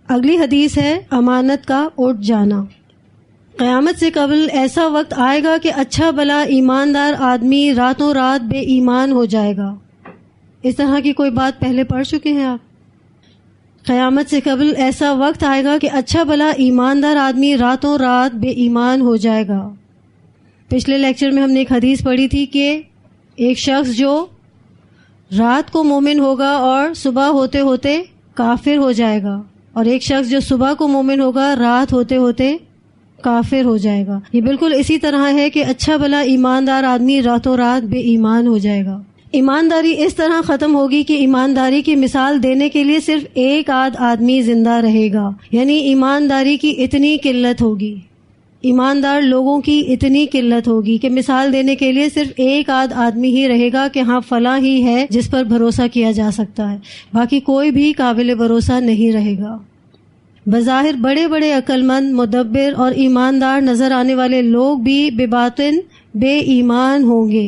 اگلی حدیث ہے امانت کا اٹھ جانا۔ قیامت سے قبل ایسا وقت آئے گا کہ اچھا بھلا ایماندار آدمی راتوں رات بے ایمان ہو جائے گا۔ اس طرح کی کوئی بات پہلے پڑھ چکے ہیں آپ؟ قیامت سے قبل ایسا وقت آئے گا کہ اچھا بھلا ایماندار آدمی راتوں رات بے ایمان ہو جائے گا۔ پچھلے لیکچر میں ہم نے ایک حدیث پڑھی تھی کہ ایک شخص جو رات کو مومن ہوگا اور صبح ہوتے ہوتے کافر ہو جائے گا، اور ایک شخص جو صبح کو مومن ہوگا رات ہوتے ہوتے کافر ہو جائے گا۔ یہ بالکل اسی طرح ہے کہ اچھا بھلا ایماندار آدمی راتوں رات بے ایمان ہو جائے گا۔ ایمانداری اس طرح ختم ہوگی کہ ایمانداری کی مثال دینے کے لیے صرف ایک آدھ آدمی زندہ رہے گا، یعنی ایمانداری کی اتنی قلت ہوگی، ایماندار لوگوں کی اتنی قلت ہوگی کہ مثال دینے کے لیے صرف ایک آدھ آدمی ہی رہے گا کہ ہاں فلاں ہی ہے جس پر بھروسہ کیا جا سکتا ہے، باقی کوئی بھی قابل بھروسہ نہیں رہے گا۔ بظاہر بڑے بڑے عقل مند، مدبر اور ایماندار نظر آنے والے لوگ بھی بباطن بے ایمان ہوں گے،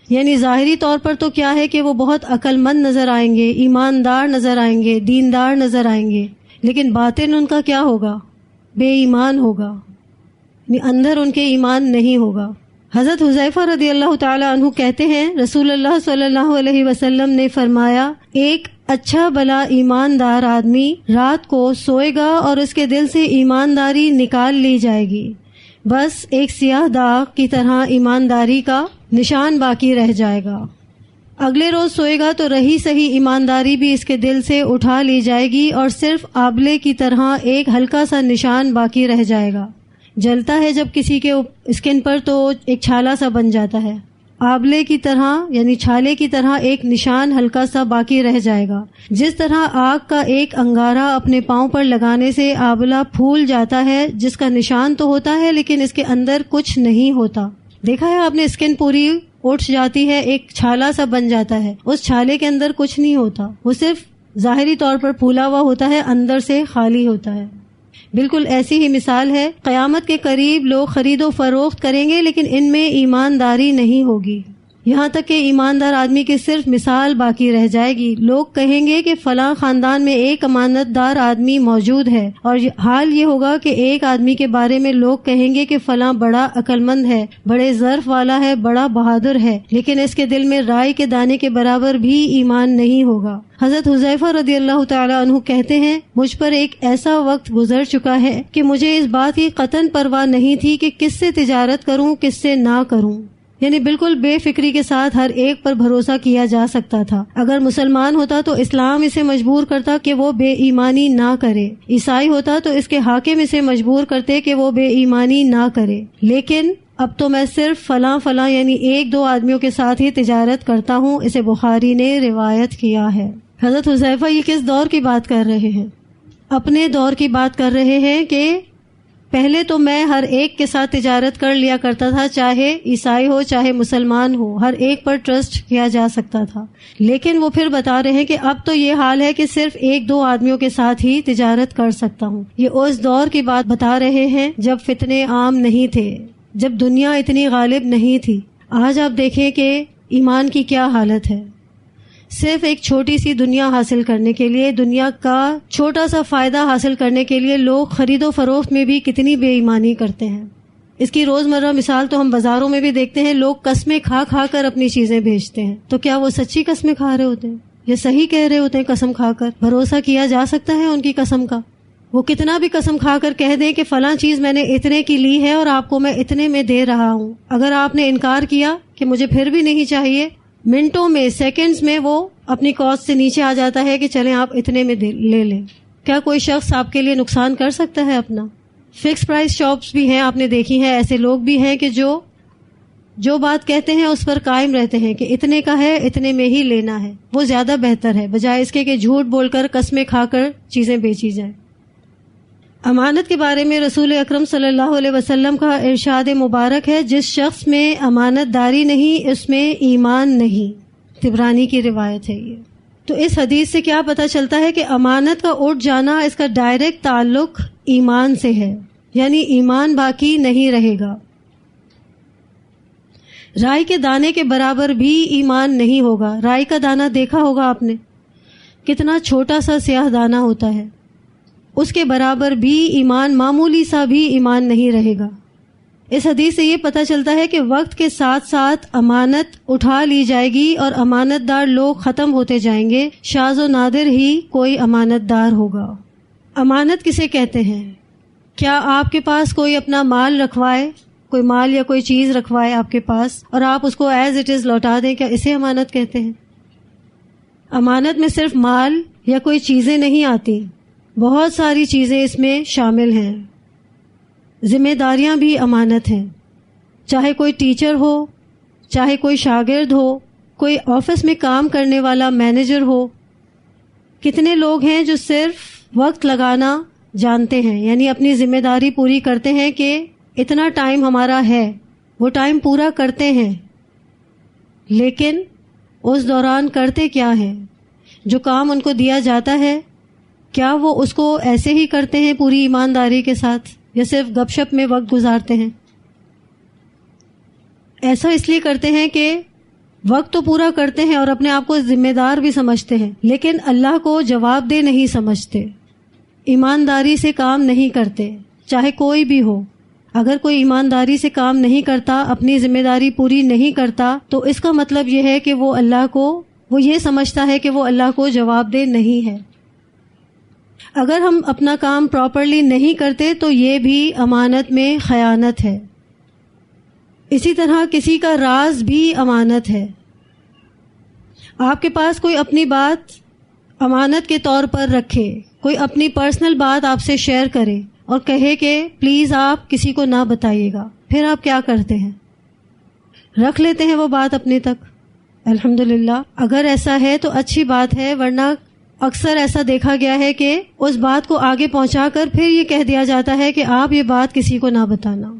یعنی ظاہری طور پر تو کیا ہے کہ وہ بہت عقل مند نظر آئیں گے، ایماندار نظر آئیں گے، دیندار نظر آئیں گے، لیکن باطن ان کا کیا ہوگا؟ بے ایمان ہوگا، یعنی اندر ان کے ایمان نہیں ہوگا۔ حضرت حذیفہ رضی اللہ تعالی عنہ کہتے ہیں رسول اللہ صلی اللہ علیہ وسلم نے فرمایا، ایک اچھا بھلا ایماندار آدمی رات کو سوئے گا اور اس کے دل سے ایمانداری نکال لی جائے گی، بس ایک سیاہ داغ کی طرح ایمانداری کا نشان باقی رہ جائے گا۔ اگلے روز سوئے گا تو رہی صحیح ایمانداری بھی اس کے دل سے اٹھا لی جائے گی اور صرف آبلے کی طرح ایک ہلکا سا نشان باقی رہ جائے گا۔ جلتا ہے جب کسی کے اسکن پر تو ایک چھالا سا بن جاتا ہے، آبلے کی طرح یعنی چھالے کی طرح ایک نشان ہلکا سا باقی رہ جائے گا۔ جس طرح آگ کا ایک انگارہ اپنے پاؤں پر لگانے سے آبلہ پھول جاتا ہے، جس کا نشان تو ہوتا ہے لیکن اس کے اندر کچھ نہیں ہوتا۔ دیکھا ہے آپ نے، اسکن پوری اٹھ جاتی ہے، ایک چھالا سا بن جاتا ہے، اس چھالے کے اندر کچھ نہیں ہوتا، وہ صرف ظاہری طور پر پھولا ہوا ہوتا ہے، اندر سے خالی ہوتا ہے۔ بالکل ایسی ہی مثال ہے، قیامت کے قریب لوگ خرید و فروخت کریں گے لیکن ان میں ایمانداری نہیں ہوگی، یہاں تک کہ ایماندار آدمی کی صرف مثال باقی رہ جائے گی۔ لوگ کہیں گے کہ فلاں خاندان میں ایک امانت دار آدمی موجود ہے، اور حال یہ ہوگا کہ ایک آدمی کے بارے میں لوگ کہیں گے کہ فلاں بڑا عقل مند ہے، بڑے ظرف والا ہے، بڑا بہادر ہے، لیکن اس کے دل میں رائی کے دانے کے برابر بھی ایمان نہیں ہوگا۔ حضرت حذیفہ رضی اللہ تعالی عنہ کہتے ہیں، مجھ پر ایک ایسا وقت گزر چکا ہے کہ مجھے اس بات کی قطعاً پرواہ نہیں تھی کہ کس سے تجارت کروں کس سے نہ کروں، یعنی بالکل بے فکری کے ساتھ ہر ایک پر بھروسہ کیا جا سکتا تھا۔ اگر مسلمان ہوتا تو اسلام اسے مجبور کرتا کہ وہ بے ایمانی نہ کرے، عیسائی ہوتا تو اس کے حاکم اسے مجبور کرتے کہ وہ بے ایمانی نہ کرے، لیکن اب تو میں صرف فلاں یعنی ایک دو آدمیوں کے ساتھ ہی تجارت کرتا ہوں۔ اسے بخاری نے روایت کیا ہے۔ حضرت حذیفہ یہ کس دور کی بات کر رہے ہیں؟ اپنے دور کی بات کر رہے ہیں کہ پہلے تو میں ہر ایک کے ساتھ تجارت کر لیا کرتا تھا، چاہے عیسائی ہو چاہے مسلمان ہو، ہر ایک پر ٹرسٹ کیا جا سکتا تھا، لیکن وہ پھر بتا رہے ہیں کہ اب تو یہ حال ہے کہ صرف ایک دو آدمیوں کے ساتھ ہی تجارت کر سکتا ہوں۔ یہ اس دور کی بات بتا رہے ہیں جب فتنے عام نہیں تھے، جب دنیا اتنی غالب نہیں تھی۔ آج آپ دیکھیں کہ ایمان کی کیا حالت ہے، صرف ایک چھوٹی سی دنیا حاصل کرنے کے لیے، دنیا کا چھوٹا سا فائدہ حاصل کرنے کے لیے لوگ خرید و فروخت میں بھی کتنی بے ایمانی کرتے ہیں۔ اس کی روزمرہ مثال تو ہم بازاروں میں بھی دیکھتے ہیں، لوگ قسمیں کھا کھا کر اپنی چیزیں بیچتے ہیں، تو کیا وہ سچی قسمیں کھا رہے ہوتے ہیں؟ یہ صحیح کہہ رہے ہوتے ہیں قسم کھا کر؟ بھروسہ کیا جا سکتا ہے ان کی قسم کا؟ وہ کتنا بھی قسم کھا کر کہہ دیں کہ فلاں چیز میں نے اتنے کی لی ہے اور آپ کو میں اتنے میں دے رہا ہوں، اگر آپ نے انکار کیا کہ مجھے پھر بھی نہیں چاہیے، منٹوں میں سیکنڈز میں وہ اپنی کاسٹ سے نیچے آ جاتا ہے کہ چلیں آپ اتنے میں لے لیں۔ کیا کوئی شخص آپ کے لیے نقصان کر سکتا ہے اپنا؟ فکس پرائس شاپس بھی ہیں، آپ نے دیکھی ہیں، ایسے لوگ بھی ہیں کہ جو بات کہتے ہیں اس پر قائم رہتے ہیں کہ اتنے کا ہے اتنے میں ہی لینا ہے، وہ زیادہ بہتر ہے بجائے اس کے کہ جھوٹ بول کر قسمیں کھا کر چیزیں بیچی جائیں۔ امانت کے بارے میں رسول اکرم صلی اللہ علیہ وسلم کا ارشاد مبارک ہے، جس شخص میں امانت داری نہیں اس میں ایمان نہیں، طبرانی کی روایت ہے یہ۔ تو اس حدیث سے کیا پتہ چلتا ہے کہ امانت کا اٹھ جانا، اس کا ڈائریکٹ تعلق ایمان سے ہے، یعنی ایمان باقی نہیں رہے گا۔ رائی کے دانے کے برابر بھی ایمان نہیں ہوگا۔ رائی کا دانہ دیکھا ہوگا آپ نے، کتنا چھوٹا سا سیاہ دانہ ہوتا ہے، اس کے برابر بھی ایمان، معمولی سا بھی ایمان نہیں رہے گا۔ اس حدیث سے یہ پتہ چلتا ہے کہ وقت کے ساتھ ساتھ امانت اٹھا لی جائے گی اور امانت دار لوگ ختم ہوتے جائیں گے، شاذ و نادر ہی کوئی امانت دار ہوگا۔ امانت کسے کہتے ہیں؟ کیا آپ کے پاس کوئی اپنا مال رکھوائے، کوئی مال یا کوئی چیز رکھوائے آپ کے پاس اور آپ اس کو ایز اٹ از لوٹا دیں، کیا اسے امانت کہتے ہیں؟ امانت میں صرف مال یا کوئی چیزیں نہیں آتی، بہت ساری چیزیں اس میں شامل ہیں۔ ذمہ داریاں بھی امانت ہیں، چاہے کوئی ٹیچر ہو، چاہے کوئی شاگرد ہو، کوئی آفس میں کام کرنے والا مینیجر ہو۔ کتنے لوگ ہیں جو صرف وقت لگانا جانتے ہیں، یعنی اپنی ذمہ داری پوری کرتے ہیں کہ اتنا ٹائم ہمارا ہے، وہ ٹائم پورا کرتے ہیں، لیکن اس دوران کرتے کیا ہیں؟ جو کام ان کو دیا جاتا ہے کیا وہ اس کو ایسے ہی کرتے ہیں پوری ایمانداری کے ساتھ، یا صرف گپ شپ میں وقت گزارتے ہیں؟ ایسا اس لیے کرتے ہیں کہ وقت تو پورا کرتے ہیں اور اپنے آپ کو ذمہ دار بھی سمجھتے ہیں، لیکن اللہ کو جواب دہ نہیں سمجھتے، ایمانداری سے کام نہیں کرتے، چاہے کوئی بھی ہو۔ اگر کوئی ایمانداری سے کام نہیں کرتا، اپنی ذمہ داری پوری نہیں کرتا، تو اس کا مطلب یہ ہے کہ وہ یہ سمجھتا ہے کہ وہ اللہ کو جواب دہ نہیں ہے۔ اگر ہم اپنا کام پراپرلی نہیں کرتے تو یہ بھی امانت میں خیانت ہے۔ اسی طرح کسی کا راز بھی امانت ہے۔ آپ کے پاس کوئی اپنی بات امانت کے طور پر رکھے، کوئی اپنی پرسنل بات آپ سے شیئر کرے اور کہے کہ پلیز آپ کسی کو نہ بتائیے گا، پھر آپ کیا کرتے ہیں؟ رکھ لیتے ہیں وہ بات اپنے تک۔ الحمدللہ اگر ایسا ہے تو اچھی بات ہے، ورنہ اکثر ایسا دیکھا گیا ہے کہ اس بات کو آگے پہنچا کر پھر یہ کہہ دیا جاتا ہے کہ آپ یہ بات کسی کو نہ بتانا۔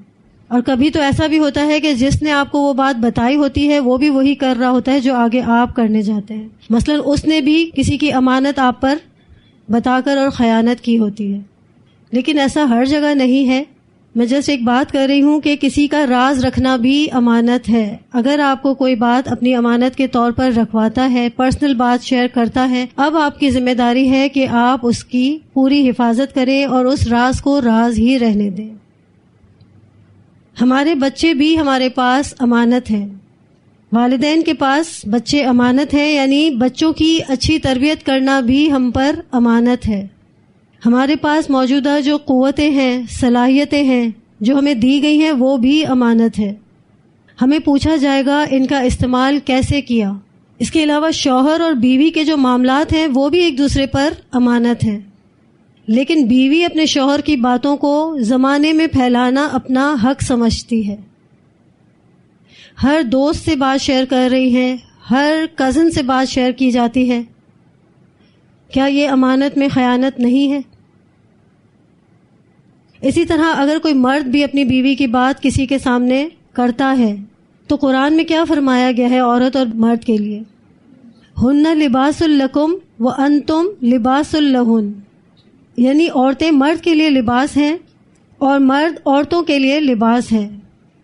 اور کبھی تو ایسا بھی ہوتا ہے کہ جس نے آپ کو وہ بات بتائی ہوتی ہے وہ بھی وہی کر رہا ہوتا ہے جو آگے آپ کرنے جاتے ہیں۔ مثلا اس نے بھی کسی کی امانت آپ پر بتا کر اور خیانت کی ہوتی ہے، لیکن ایسا ہر جگہ نہیں ہے۔ میں جسٹ ایک بات کر رہی ہوں کہ کسی کا راز رکھنا بھی امانت ہے۔ اگر آپ کو کوئی بات اپنی امانت کے طور پر رکھواتا ہے، پرسنل بات شیئر کرتا ہے، اب آپ کی ذمہ داری ہے کہ آپ اس کی پوری حفاظت کریں اور اس راز کو راز ہی رہنے دیں۔ ہمارے بچے بھی ہمارے پاس امانت ہیں، والدین کے پاس بچے امانت ہیں، یعنی بچوں کی اچھی تربیت کرنا بھی ہم پر امانت ہے۔ ہمارے پاس موجودہ جو قوتیں ہیں، صلاحیتیں ہیں جو ہمیں دی گئی ہیں، وہ بھی امانت ہے۔ ہمیں پوچھا جائے گا ان کا استعمال کیسے کیا۔ اس کے علاوہ شوہر اور بیوی کے جو معاملات ہیں وہ بھی ایک دوسرے پر امانت ہیں، لیکن بیوی اپنے شوہر کی باتوں کو زمانے میں پھیلانا اپنا حق سمجھتی ہے۔ ہر دوست سے بات شیئر کر رہی ہیں، ہر کزن سے بات شیئر کی جاتی ہے، کیا یہ امانت میں خیانت نہیں ہے؟ اسی طرح اگر کوئی مرد بھی اپنی بیوی کی بات کسی کے سامنے کرتا ہے تو قرآن میں کیا فرمایا گیا ہے عورت اور مرد کے لیے؟ ہن لباس لکم وانتم لباس لہن، یعنی عورتیں مرد کے لیے لباس ہیں اور مرد عورتوں کے لیے لباس ہے۔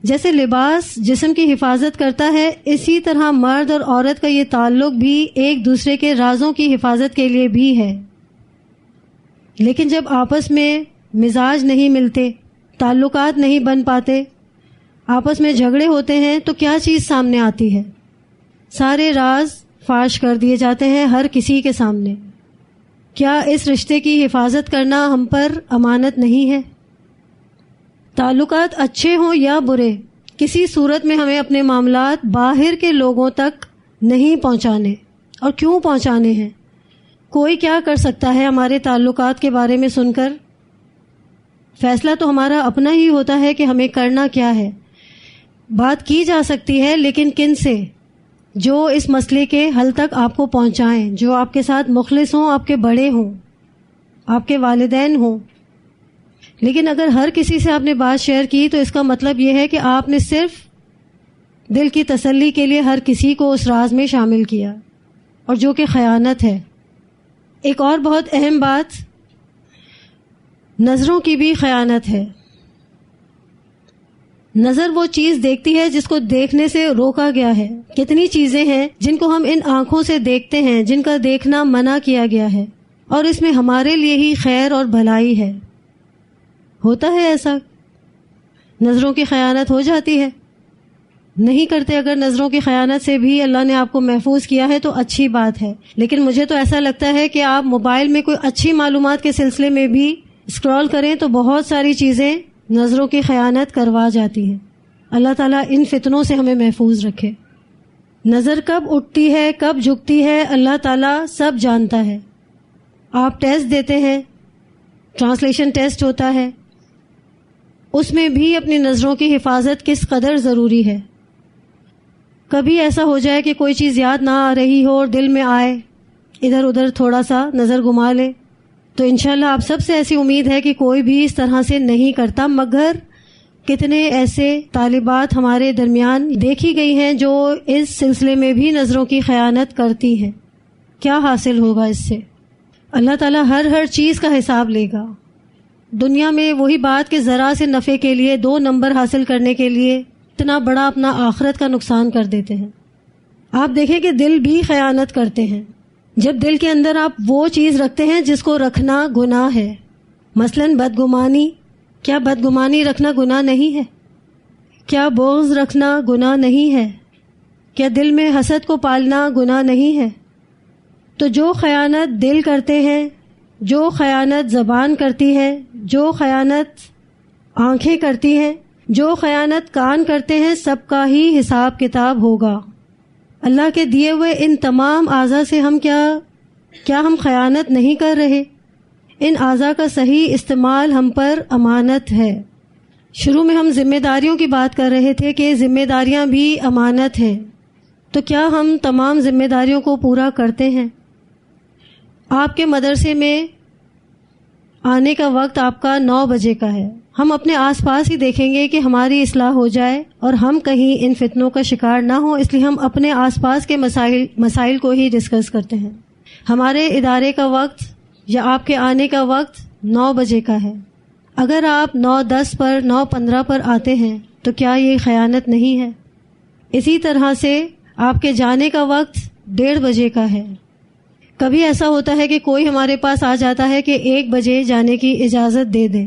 جیسے لباس جسم کی حفاظت کرتا ہے، اسی طرح مرد اور عورت کا یہ تعلق بھی ایک دوسرے کے رازوں کی حفاظت کے لیے بھی ہے۔ لیکن جب آپس میں مزاج نہیں ملتے، تعلقات نہیں بن پاتے، آپس میں جھگڑے ہوتے ہیں، تو کیا چیز سامنے آتی ہے؟ سارے راز فاش کر دیے جاتے ہیں ہر کسی کے سامنے۔ کیا اس رشتے کی حفاظت کرنا ہم پر امانت نہیں ہے؟ تعلقات اچھے ہوں یا برے، کسی صورت میں ہمیں اپنے معاملات باہر کے لوگوں تک نہیں پہنچانے۔ اور کیوں پہنچانے ہیں؟ کوئی کیا کر سکتا ہے ہمارے تعلقات کے بارے میں سن کر؟ فیصلہ تو ہمارا اپنا ہی ہوتا ہے کہ ہمیں کرنا کیا ہے۔ بات کی جا سکتی ہے، لیکن کن سے؟ جو اس مسئلے کے حل تک آپ کو پہنچائیں، جو آپ کے ساتھ مخلص ہوں، آپ کے بڑے ہوں، آپ کے والدین ہوں۔ لیکن اگر ہر کسی سے آپ نے بات شیئر کی تو اس کا مطلب یہ ہے کہ آپ نے صرف دل کی تسلی کے لیے ہر کسی کو اس راز میں شامل کیا، اور جو کہ خیانت ہے۔ ایک اور بہت اہم بات، نظروں کی بھی خیانت ہے۔ نظر وہ چیز دیکھتی ہے جس کو دیکھنے سے روکا گیا ہے۔ کتنی چیزیں ہیں جن کو ہم ان آنکھوں سے دیکھتے ہیں، جن کا دیکھنا منع کیا گیا ہے، اور اس میں ہمارے لیے ہی خیر اور بھلائی ہے. ہوتا ہے ایسا؟ نظروں کی خیانت ہو جاتی ہے؟ نہیں کرتے. اگر نظروں کی خیانت سے بھی اللہ نے آپ کو محفوظ کیا ہے تو اچھی بات ہے، لیکن مجھے تو ایسا لگتا ہے کہ آپ موبائل میں کوئی اچھی معلومات کے سلسلے میں بھی اسکرول کریں تو بہت ساری چیزیں نظروں کی خیانت کروا جاتی ہیں. اللہ تعالیٰ ان فتنوں سے ہمیں محفوظ رکھے. نظر کب اٹھتی ہے، کب جھکتی ہے، اللہ تعالیٰ سب جانتا ہے. آپ ٹیسٹ دیتے ہیں، ٹرانسلیشن ٹیسٹ ہوتا ہے، اس میں بھی اپنی نظروں کی حفاظت کس قدر ضروری ہے. کبھی ایسا ہو جائے کہ کوئی چیز یاد نہ آ رہی ہو اور دل میں آئے، ادھر ادھر تھوڑا سا نظر گھما لے، تو انشاءاللہ آپ سب سے ایسی امید ہے کہ کوئی بھی اس طرح سے نہیں کرتا. مگر کتنے ایسے طالبات ہمارے درمیان دیکھی گئی ہیں جو اس سلسلے میں بھی نظروں کی خیانت کرتی ہیں. کیا حاصل ہوگا اس سے؟ اللہ تعالیٰ ہر چیز کا حساب لے گا. دنیا میں وہی بات کہ ذرا سے نفع کے لیے 2 نمبر حاصل کرنے کے لیے اتنا بڑا اپنا آخرت کا نقصان کر دیتے ہیں. آپ دیکھیں کہ دل بھی خیانت کرتے ہیں. جب دل کے اندر آپ وہ چیز رکھتے ہیں جس کو رکھنا گناہ ہے، مثلاً بدگمانی، کیا بدگمانی رکھنا گناہ نہیں ہے؟ کیا بغض رکھنا گناہ نہیں ہے؟ کیا دل میں حسد کو پالنا گناہ نہیں ہے؟ تو جو خیانت دل کرتے ہیں، جو خیانت زبان کرتی ہے، جو خیانت آنکھیں کرتی ہیں، جو خیانت کان کرتے ہیں، سب کا ہی حساب کتاب ہوگا. اللہ کے دیے ہوئے ان تمام اعضاء سے ہم کیا ہم خیانت نہیں کر رہے؟ ان اعضاء کا صحیح استعمال ہم پر امانت ہے. شروع میں ہم ذمہ داریوں کی بات کر رہے تھے کہ ذمہ داریاں بھی امانت ہیں، تو کیا ہم تمام ذمہ داریوں کو پورا کرتے ہیں؟ آپ کے مدرسے میں آنے کا وقت آپ کا 9 بجے کا ہے. ہم اپنے آس پاس ہی دیکھیں گے کہ ہماری اصلاح ہو جائے اور ہم کہیں ان فتنوں کا شکار نہ ہوں، اس لیے ہم اپنے آس پاس کے مسائل کو ہی ڈسکس کرتے ہیں. ہمارے ادارے کا وقت یا آپ کے آنے کا وقت 9 بجے کا ہے. اگر آپ 9:10 پر 9:15 پر آتے ہیں تو کیا یہ خیانت نہیں ہے؟ اسی طرح سے آپ کے جانے کا وقت 1:30 بجے کا ہے. کبھی ایسا ہوتا ہے کہ کوئی ہمارے پاس آ جاتا ہے کہ 1 بجے جانے کی اجازت دے دیں.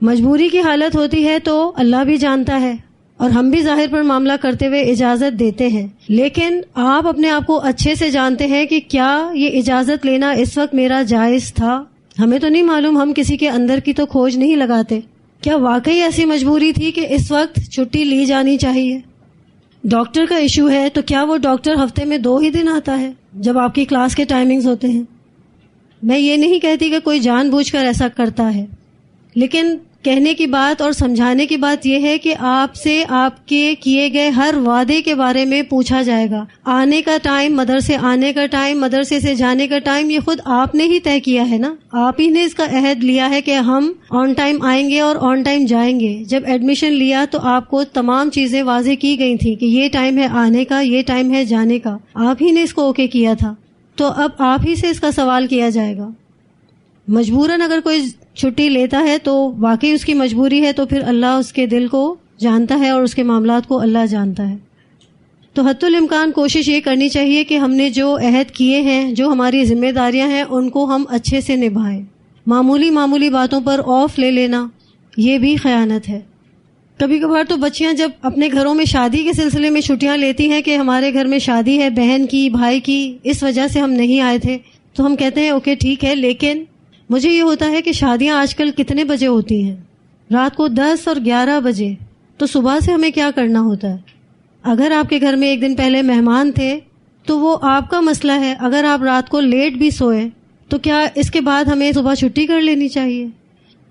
مجبوری کی حالت ہوتی ہے تو اللہ بھی جانتا ہے اور ہم بھی ظاہر پر معاملہ کرتے ہوئے اجازت دیتے ہیں، لیکن آپ اپنے آپ کو اچھے سے جانتے ہیں کہ کیا یہ اجازت لینا اس وقت میرا جائز تھا؟ ہمیں تو نہیں معلوم، ہم کسی کے اندر کی تو کھوج نہیں لگاتے. کیا واقعی ایسی مجبوری تھی کہ اس وقت چھٹی لی جانی چاہیے؟ ڈاکٹر کا ایشو ہے تو کیا وہ ڈاکٹر ہفتے میں 2 ہی دن آتا ہے جب آپ کی کلاس کے ٹائمنگز ہوتے ہیں؟ میں یہ نہیں کہتی کہ کوئی جان بوجھ کر ایسا کرتا ہے، لیکن کہنے کی بات اور سمجھانے کی بات یہ ہے کہ آپ سے آپ کے کیے گئے ہر وعدے کے بارے میں پوچھا جائے گا. آنے کا ٹائم، مدرسے آنے کا ٹائم، مدرسے سے جانے کا ٹائم، یہ خود آپ نے ہی طے کیا ہے نا. آپ ہی نے اس کا عہد لیا ہے کہ ہم آن ٹائم آئیں گے اور آن ٹائم جائیں گے. جب ایڈمیشن لیا تو آپ کو تمام چیزیں واضح کی گئی تھیں کہ یہ ٹائم ہے آنے کا، یہ ٹائم ہے جانے کا. آپ ہی نے اس کو اوکے کیا تھا، تو اب آپ ہی سے اس کا سوال کیا جائے گا. مجبوراً اگر کوئی چھٹی لیتا ہے تو واقعی اس کی مجبوری ہے، تو پھر اللہ اس کے دل کو جانتا ہے اور اس کے معاملات کو اللہ جانتا ہے. تو حتی الامکان کوشش یہ کرنی چاہیے کہ ہم نے جو عہد کیے ہیں، جو ہماری ذمہ داریاں ہیں، ان کو ہم اچھے سے نبھائیں. معمولی باتوں پر آف لے لینا یہ بھی خیانت ہے. کبھی کبھار تو بچیاں جب اپنے گھروں میں شادی کے سلسلے میں چھٹیاں لیتی ہیں کہ ہمارے گھر میں شادی ہے بہن کی، بھائی کی، اس وجہ سے ہم نہیں آئے تھے، تو ہم کہتے ہیں اوکے ٹھیک ہے. لیکن مجھے یہ ہوتا ہے کہ شادیاں آج کل کتنے بجے ہوتی ہیں؟ رات کو 10 اور 11 بجے. تو صبح سے ہمیں کیا کرنا ہوتا ہے؟ اگر آپ کے گھر میں ایک دن پہلے مہمان تھے تو وہ آپ کا مسئلہ ہے. اگر آپ رات کو لیٹ بھی سوئے تو کیا اس کے بعد ہمیں صبح چھٹی کر لینی چاہیے؟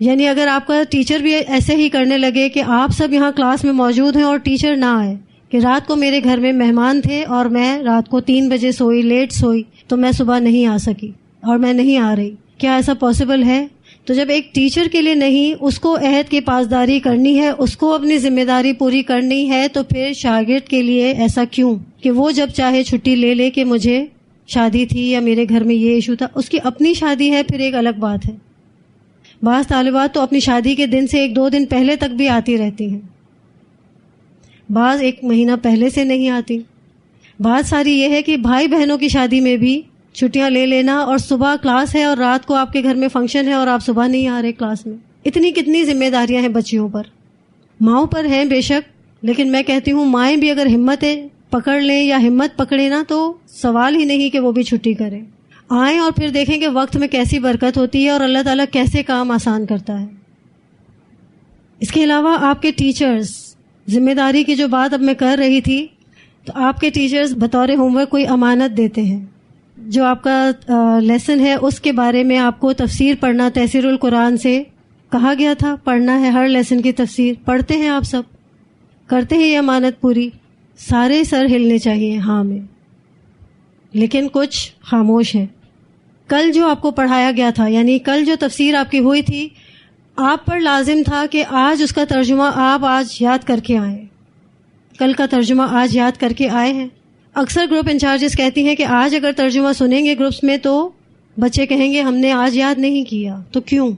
یعنی اگر آپ کا ٹیچر بھی ایسے ہی کرنے لگے کہ آپ سب یہاں کلاس میں موجود ہیں اور ٹیچر نہ آئے، کہ رات کو میرے گھر میں مہمان تھے اور میں رات کو 3 بجے سوئی، لیٹ سوئی، تو میں صبح نہیں آ سکی اور میں نہیں آ رہی. کیا ایسا پاسبل ہے؟ تو جب ایک ٹیچر کے لیے نہیں، اس کو عہد کی پاسداری کرنی ہے، اس کو اپنی ذمہ داری پوری کرنی ہے، تو پھر شاگرد کے لیے ایسا کیوں کہ وہ جب چاہے چھٹی لے لے کہ مجھے شادی تھی یا میرے گھر میں یہ ایشو تھا. اس کی اپنی شادی ہے پھر ایک الگ بات ہے. بعض طالبات تو اپنی شادی کے دن سے 1-2 دن پہلے تک بھی آتی رہتی ہیں، بعض 1 مہینہ پہلے سے نہیں آتی. بات ساری یہ ہے کہ بھائی بہنوں کی شادی میں بھی چھٹیاں لے لینا، اور صبح کلاس ہے اور رات کو آپ کے گھر میں فنکشن ہے اور آپ صبح نہیں آ رہے کلاس میں. اتنی کتنی ذمہ داریاں ہیں بچیوں پر. ماؤں پر ہیں بے شک، لیکن میں کہتی ہوں مائیں بھی اگر ہمتیں پکڑ لیں یا ہمت پکڑے نا تو سوال ہی نہیں کہ وہ بھی چھٹی کریں. آئیں اور پھر دیکھیں کہ وقت میں کیسی برکت ہوتی ہے اور اللہ تعالیٰ کیسے کام آسان کرتا ہے. اس کے علاوہ آپ کے ٹیچرز، ذمہ داری کی جو بات اب میں کر رہی تھی، تو آپ کے ٹیچرز بطور ہوم ورک کوئی امانت دیتے ہیں. جو آپ کا لیسن ہے اس کے بارے میں آپ کو تفسیر پڑھنا، تفسیر القرآن سے کہا گیا تھا پڑھنا ہے. ہر لیسن کی تفسیر پڑھتے ہیں آپ سب، کرتے ہیں یہ امانت پوری. سارے سر ہلنے چاہیے ہاں میں، لیکن کچھ خاموش ہیں. کل جو آپ کو پڑھایا گیا تھا، یعنی کل جو تفسیر آپ کی ہوئی تھی، آپ پر لازم تھا کہ آج اس کا ترجمہ آپ آج یاد کر کے آئیں. کل کا ترجمہ آج یاد کر کے آئے ہیں. اکثر گروپ انچارجز کہتی ہیں کہ آج اگر ترجمہ سنیں گے گروپس میں تو بچے کہیں گے ہم نے آج یاد نہیں کیا. تو کیوں؟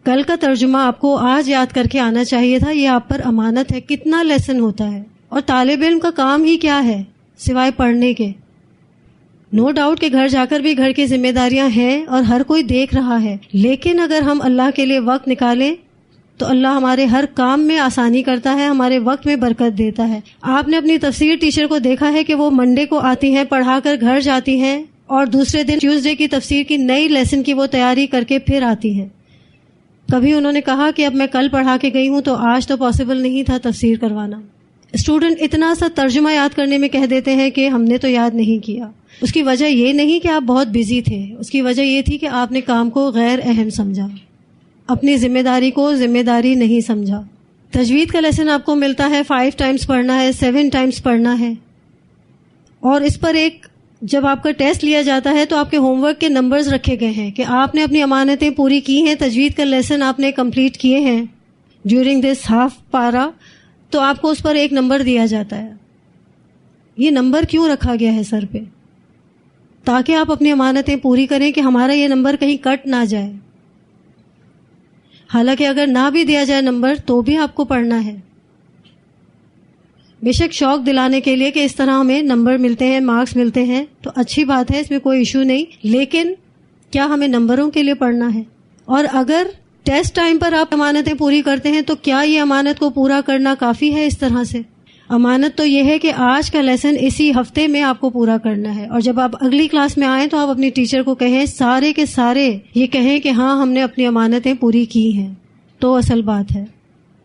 کل کا ترجمہ آپ کو آج یاد کر کے آنا چاہیے تھا. یہ آپ پر امانت ہے. کتنا لیسن ہوتا ہے، اور طالب علم کا کام ہی کیا ہے سوائے پڑھنے کے. نو ڈاؤٹ کہ گھر جا کر بھی گھر کی ذمہ داریاں ہیں اور ہر کوئی دیکھ رہا ہے، لیکن اگر ہم اللہ کے لیے وقت نکالیں تو اللہ ہمارے ہر کام میں آسانی کرتا ہے، ہمارے وقت میں برکت دیتا ہے. آپ نے اپنی تفسیر ٹیچر کو دیکھا ہے کہ وہ منڈے کو آتی ہیں، پڑھا کر گھر جاتی ہیں، اور دوسرے دن ٹیوزڈے کی تفسیر کی نئی لیسن کی وہ تیاری کر کے پھر آتی ہیں. کبھی انہوں نے کہا کہ اب میں کل پڑھا کے گئی ہوں تو آج تو پاسبل نہیں تھا تفسیر کروانا. اسٹوڈنٹ اتنا سا ترجمہ یاد کرنے میں کہہ دیتے ہیں کہ ہم نے تو یاد نہیں کیا. اس کی وجہ یہ نہیں کہ آپ بہت بزی تھے، اس کی وجہ یہ تھی کہ آپ نے کام کو غیر اہم سمجھا، اپنی ذمہ داری کو ذمہ داری نہیں سمجھا. تجوید کا لیسن آپ کو ملتا ہے 5 ٹائمز پڑھنا ہے، 7 ٹائمز پڑھنا ہے، اور اس پر ایک جب آپ کا ٹیسٹ لیا جاتا ہے تو آپ کے ہوم ورک کے نمبرز رکھے گئے ہیں کہ آپ نے اپنی امانتیں پوری کی ہیں، تجوید کا لیسن آپ نے کمپلیٹ کیے ہیں ڈیورنگ دس ہاف پارا، تو آپ کو اس پر ایک نمبر دیا جاتا ہے. یہ نمبر کیوں رکھا گیا ہے سر پہ؟ تاکہ آپ اپنی امانتیں پوری کریں کہ ہمارا یہ نمبر کہیں کٹ نہ جائے. حالانکہ اگر نہ بھی دیا جائے نمبر تو بھی آپ کو پڑھنا ہے. بے شک شوق دلانے کے لیے کہ اس طرح ہمیں نمبر ملتے ہیں، مارکس ملتے ہیں، تو اچھی بات ہے، اس میں کوئی ایشو نہیں، لیکن کیا ہمیں نمبروں کے لیے پڑھنا ہے؟ اور اگر ٹیسٹ ٹائم پر آپ امانتیں پوری کرتے ہیں تو کیا یہ امانت کو پورا کرنا کافی ہے؟ اس طرح سے امانت تو یہ ہے کہ آج کا لیسن اسی ہفتے میں آپ کو پورا کرنا ہے، اور جب آپ اگلی کلاس میں آئیں تو آپ اپنی ٹیچر کو کہیں، سارے کے سارے یہ کہیں کہ ہاں ہم نے اپنی امانتیں پوری کی ہیں. تو اصل بات ہے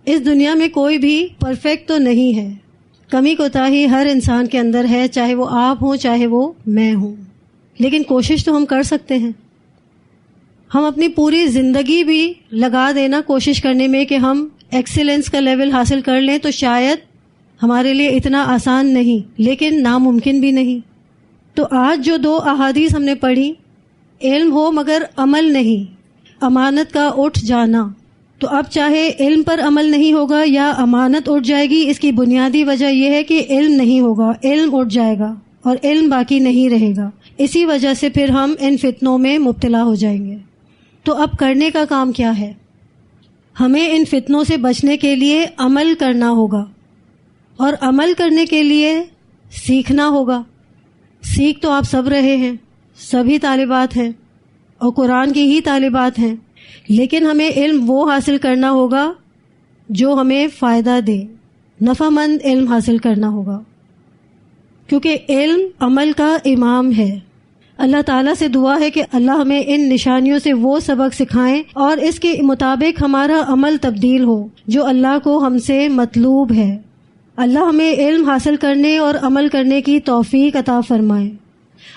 اس دنیا میں کوئی بھی پرفیکٹ تو نہیں ہے، کمی کوتاہی ہر انسان کے اندر ہے، چاہے وہ آپ ہوں چاہے وہ میں ہوں، لیکن کوشش تو ہم کر سکتے ہیں. ہم اپنی پوری زندگی بھی لگا دینا کوشش کرنے میں کہ ہم ایکسیلنس کا لیول حاصل کر لیں، تو شاید ہمارے لیے اتنا آسان نہیں، لیکن ناممکن بھی نہیں. تو آج جو 2 احادیث ہم نے پڑھی، علم ہو مگر عمل نہیں، امانت کا اٹھ جانا. تو اب چاہے علم پر عمل نہیں ہوگا یا امانت اٹھ جائے گی، اس کی بنیادی وجہ یہ ہے کہ علم نہیں ہوگا، علم اٹھ جائے گا اور علم باقی نہیں رہے گا. اسی وجہ سے پھر ہم ان فتنوں میں مبتلا ہو جائیں گے. تو اب کرنے کا کام کیا ہے؟ ہمیں ان فتنوں سے بچنے کے لیے عمل کرنا ہوگا، اور عمل کرنے کے لیے سیکھنا ہوگا. سیکھ تو آپ سب رہے ہیں، سبھی طالبات ہیں اور قرآن کی ہی طالبات ہیں، لیکن ہمیں علم وہ حاصل کرنا ہوگا جو ہمیں فائدہ دے، نفع مند علم حاصل کرنا ہوگا، کیونکہ علم عمل کا امام ہے. اللہ تعالیٰ سے دعا ہے کہ اللہ ہمیں ان نشانیوں سے وہ سبق سکھائیں اور اس کے مطابق ہمارا عمل تبدیل ہو جو اللہ کو ہم سے مطلوب ہے. اللہ ہمیں علم حاصل کرنے اور عمل کرنے کی توفیق عطا فرمائے.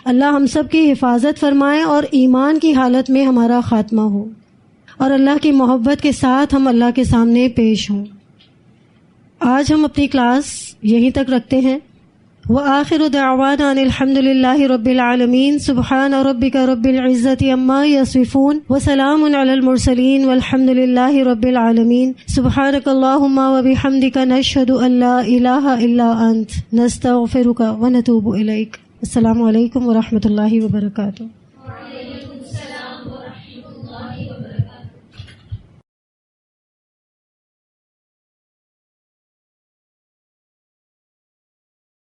اللہ ہم سب کی حفاظت فرمائے اور ایمان کی حالت میں ہمارا خاتمہ ہو، اور اللہ کی محبت کے ساتھ ہم اللہ کے سامنے پیش ہوں. آج ہم اپنی کلاس یہیں تک رکھتے ہیں. وآخر دعوانا ان الحمد للہ رب العالمین. سبحان ربک رب العزت عما یصفون وسلام علی المرسلین والحمد للہ رب العالمین. سبحانک اللہم وبحمدک نشہد ان لا الہ الا انت نستغفرک ونتوب الیک. السلام علیکم ورحمۃ اللہ وبرکاتہ.